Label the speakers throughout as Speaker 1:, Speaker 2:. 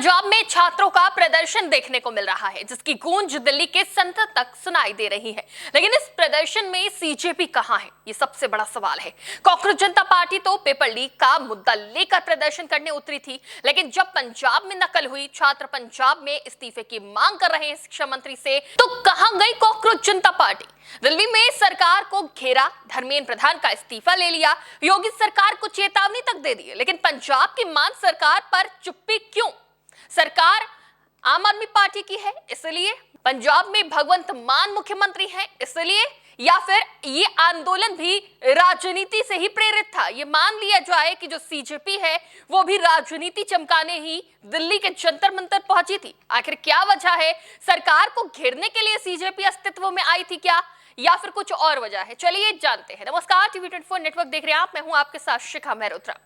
Speaker 1: पंजाब में छात्रों का प्रदर्शन देखने को मिल रहा है, जिसकी गूंज दिल्ली के सेंटर तक सुनाई दे रही है। लेकिन इस प्रदर्शन में सीजेपी कहां है, ये सबसे बड़ा सवाल है। कांग्रेस जनता पार्टी तो पेपर लीक का मुद्दा लेकर प्रदर्शन करने उतरी थी, लेकिन जब पंजाब में नकल हुई, छात्र पंजाब में इस्तीफे की मांग कर रहे हैं शिक्षा मंत्री से, तो कहां गई कांग्रेस जनता पार्टी? दिल्ली में सरकार को घेरा, धर्मेंद्र प्रधान का इस्तीफा ले लिया, योगी सरकार को चेतावनी तक दे दी, लेकिन पंजाब की मान सरकार पर चुप्पी क्यों? सरकार आम आदमी पार्टी की है इसलिए, पंजाब में भगवंत मान मुख्यमंत्री हैं इसलिए, या फिर ये आंदोलन भी राजनीति से ही प्रेरित था? ये मान लिया जाए कि जो सीजेपी है वो भी राजनीति चमकाने ही दिल्ली के जंतर मंतर पहुंची थी। आखिर क्या वजह है? सरकार को घेरने के लिए सीजेपी अस्तित्व में आई थी क्या, या फिर कुछ और वजह है? चलिए जानते हैं। नमस्कार, टीवी 24 नेटवर्क देख रहे हैं आप, मैं हूं आपके साथ शिखा मेहरोत्रा।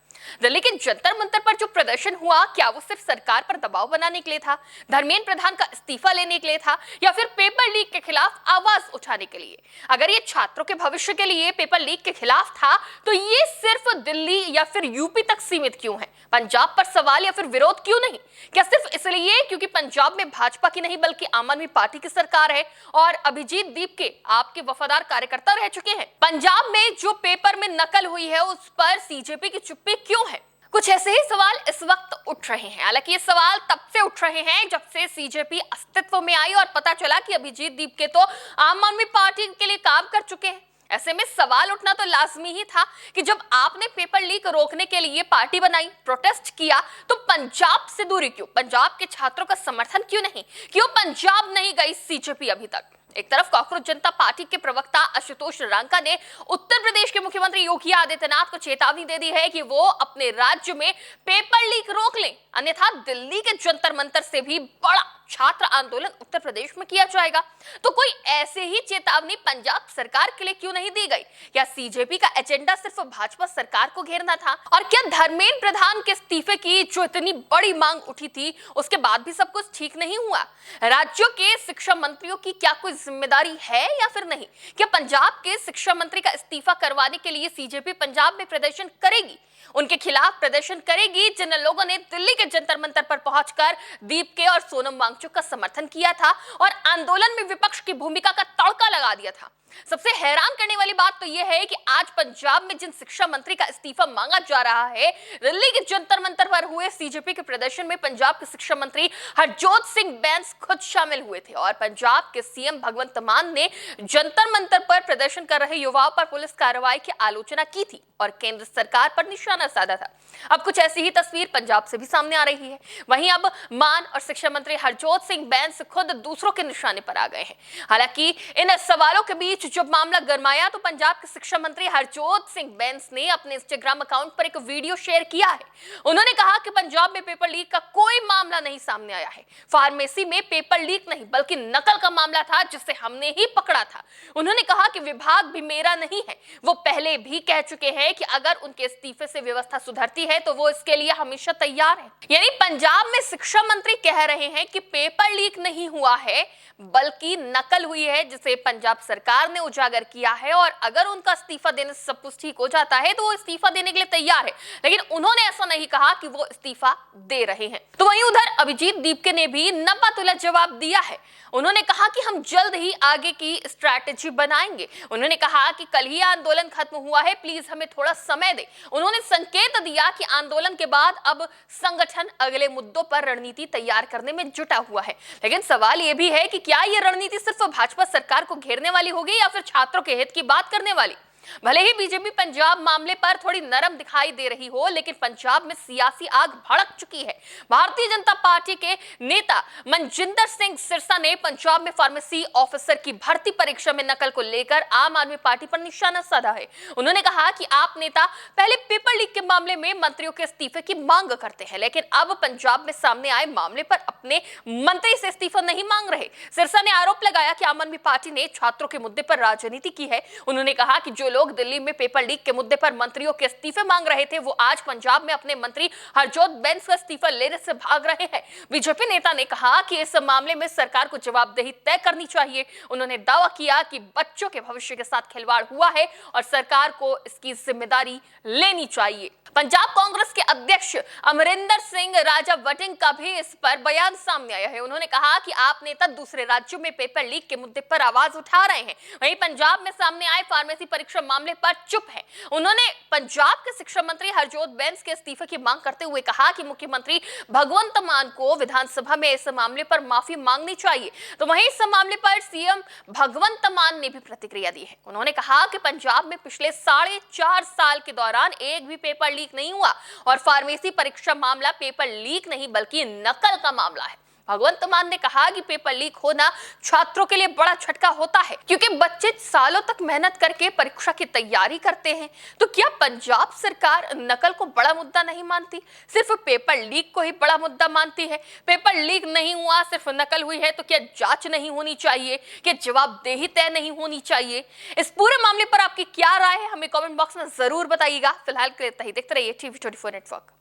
Speaker 1: दिल्ली के जंतर मंतर पर जो प्रदर्शन हुआ, क्या वो सिर्फ सरकार पर दबाव बनाने के लिए था, धर्मेंद्र प्रधान का इस्तीफा लेने के लिए था, या फिर पेपर लीक के खिलाफ आवाज उठाने के लिए? अगर ये छात्रों के भविष्य के लिए पेपर लीक के खिलाफ था, तो ये सिर्फ दिल्ली या फिर यूपी तक सीमित क्यों है? पंजाब पर सवाल या फिर विरोध क्यों नहीं? क्या सिर्फ इसलिए क्योंकि पंजाब में भाजपा की नहीं बल्कि आम आदमी पार्टी की सरकार है और अभिजीत दीपके आपके वफादार कार्यकर्ता रह चुके हैं? पंजाब में जो पेपर में नकल हुई है उस पर सीजेपी की चुप्पी क्यों है? कुछ ऐसे ही सवाल इस वक्त उठ रहे हैं। हालांकि ये सवाल तब से उठ रहे हैं जब से सीजेपी अस्तित्व में आई और पता चला कि अभिजीत दीपके तो आम आदमी पार्टी के लिए काम कर चुके हैं। ऐसे में सवाल उठना तो लाजमी ही था कि जब आपने पेपर लीक रोकने के लिए पार्टी बनाई, प्रोटेस्ट किया, तो पंजाब से दूरी क्यों? पंजाब के छात्रों का समर्थन क्यों नहीं? क्यों पंजाब नहीं गई सीजेपी अभी तक? एक तरफ कांग्रेस जनता पार्टी के प्रवक्ता आशुतोष रांका ने उत्तर प्रदेश के मुख्यमंत्री योगी आदित्यनाथ को चेतावनी दे दी है कि वो अपने राज्य में पेपर लीक रोक लें, अन्यथा दिल्ली के जंतर मंतर से भी बड़ा छात्र आंदोलन उत्तर प्रदेश में किया जाएगा। तो कोई ऐसे ही चेतावनी पंजाब सरकार के लिए क्यों नहीं दी गई? क्या सीजेपी का एजेंडा सिर्फ भाजपा सरकार को घेरना था? और क्या धर्मेंद्र प्रधान के इस्तीफे की जो इतनी बड़ी मांग उठी थी, उसके बाद भी सब कुछ ठीक नहीं हुआ? राज्यों के शिक्षा मंत्रियों की क्या कोई जिम्मेदारी है या फिर नहीं? क्या पंजाब के शिक्षा मंत्री का इस्तीफा करवाने के लिए सीजेपी पंजाब में प्रदर्शन करेगी? उनके खिलाफ प्रदर्शन करेगी जिन लोगों ने दिल्ली के जंतर मंतर पर पहुंचकर दीपके और सोनम वांगचुक का समर्थन किया था और आंदोलन में विपक्ष की भूमिका का तड़का लगा दिया था। सबसे हैरान करने वाली बात तो यह है कि आज पंजाब में जिन शिक्षा मंत्री का इस्तीफा मांगा जा रहा है, दिल्ली के जंतर मंतर पर हुए सीजेपी के प्रदर्शन में पंजाब के शिक्षा मंत्री हरजोत सिंह बैंस खुद शामिल हुए थे और पंजाब के सीएम भगवंत मान ने जंतर मंतर पर प्रदर्शन कर रहे युवाओं पर पुलिस कार्रवाई की आलोचना की थी और केंद्र सरकार पर निशाना साधा था। अब कुछ ऐसी ही तस्वीर पंजाब से भी सामने आ रही है। वहीं अब मान और शिक्षा मंत्री हरजोत सिंह बैंस खुद दूसरों के निशाने पर आ गए हैं। हालांकि इन सवालों के बीच जब मामला गरमाया तो पंजाब के शिक्षा मंत्री हरजोत सिंह बैंस ने अपने इंस्टाग्राम अकाउंट पर एक वीडियो शेयर किया है। उन्होंने कहा कि पंजाब में पेपर लीक का कोई मामला नहीं सामने आया है। फार्मेसी में पेपर लीक नहीं बल्कि नकल का मामला था जिसे हमने ही पकड़ा था। उन्होंने कहा कि विभाग भी मेरा नहीं है। वो पहले भी कह चुके हैं कि अगर उनके इस्तीफे से व्यवस्था सुधरती है तो वो इसके लिए हमेशा तैयार है। यानी पंजाब में शिक्षा मंत्री कह रहे हैं कि पेपर लीक नहीं हुआ है बल्कि नकल हुई है, जिसे पंजाब सरकार ने उजागर किया है और अगर उनका इस्तीफा देने से सब कुछ ठीक हो जाता है तो वो इस्तीफा देने के लिए तैयार है। लेकिन उन्होंने ऐसा नहीं कहा कि वो इस्तीफा दे रहे हैं। तो वहीं उधर अभिजीत दीपके ने भी नब्बा तुला जवाब दिया है। उन्होंने कहा कि हम जल्द ही आगे की स्ट्रैटेजी बनाएंगे। उन्होंने कहा कि कल ही आंदोलन खत्म हुआ है, प्लीज हमें थोड़ा समय दे। उन्होंने संकेत दिया कि आंदोलन के बाद अब संगठन अगले मुद्दों पर रणनीति तैयार करने में जुटा हुआ है। लेकिन सवाल यह भी है कि क्या यह रणनीति सिर्फ भाजपा सरकार को घेरने वाली होगी या फिर छात्रों के हित की बात करने वाली? भले ही बीजेपी पंजाब मामले पर थोड़ी नरम दिखाई दे रही हो, लेकिन पंजाब में सियासी आग भड़क चुकी है। भारतीय जनता पार्टी के नेता मनजिंदर सिंह सिरसा ने पंजाब में फार्मेसी ऑफिसर की भर्ती परीक्षा में नकल को लेकर आम आदमी पार्टी पर निशाना साधा है। उन्होंने कहा कि आप नेता पहले पेपर लीक के मामले में मंत्रियों के इस्तीफे की मांग करते हैं, लेकिन अब पंजाब में सामने आए मामले पर अपने मंत्री से इस्तीफा नहीं मांग रहे। सिरसा ने आरोप लगाया कि आम आदमी पार्टी ने छात्रों के मुद्दे पर राजनीति की है। उन्होंने कहा कि जो लोग दिल्ली में पेपर लीक के मुद्दे पर मंत्रियों के इस्तीफे मांग रहे थे, वो आज पंजाब में अपने मंत्री हरजोत बैंस का इस्तीफा लेने से भाग रहे हैं। बीजेपी नेता ने कहा कि इस मामले में सरकार को जवाबदेही तय करनी चाहिए। उन्होंने दावा किया कि बच्चों के भविष्य के साथ खिलवाड़ हुआ है और सरकार को इसकी जिम्मेदारी लेनी चाहिए। पंजाब कांग्रेस के अध्यक्ष अमरिंदर सिंह राजा वटिंग का भी इस पर बयान सामने आया है। उन्होंने कहा कि आप नेता दूसरे राज्यों में पेपर लीक के मुद्दे पर आवाज उठा रहे हैं, वहीं पंजाब में सामने आए फार्मेसी परीक्षा मामले पर चुप हैं। उन्होंने पंजाब के शिक्षा मंत्री हरजोत बैंस के इस्तीफे की मांग करते हुए कहा कि मुख्यमंत्री भगवंत मान को विधानसभा में इस मामले पर माफी मांगनी चाहिए। तो वहीं इस मामले पर सीएम भगवंत मान ने भी प्रतिक्रिया दी है। उन्होंने कहा कि पंजाब में पिछले 4.5 साल के दौरान एक भी पेपर लीक नहीं हुआ और फार्मेसी परीक्षा मामला पेपर लीक नहीं बल्कि नकल का मामला है। भगवंत मान ने कहा कि पेपर लीक होना छात्रों के लिए बड़ा झटका होता है, क्योंकि बच्चे सालों तक मेहनत करके परीक्षा की तैयारी करते हैं। तो क्या पंजाब सरकार नकल को बड़ा मुद्दा नहीं मानती, सिर्फ पेपर लीक को ही बड़ा मुद्दा मानती है? पेपर लीक नहीं हुआ, सिर्फ नकल हुई है, तो क्या जांच नहीं होनी चाहिए? क्या जवाबदेही तय नहीं होनी चाहिए? इस पूरे मामले पर आपकी क्या राय है, हमें कमेंट बॉक्स में जरूर बताइएगा। फिलहाल के लिए देखते रहिए TV24 नेटवर्क।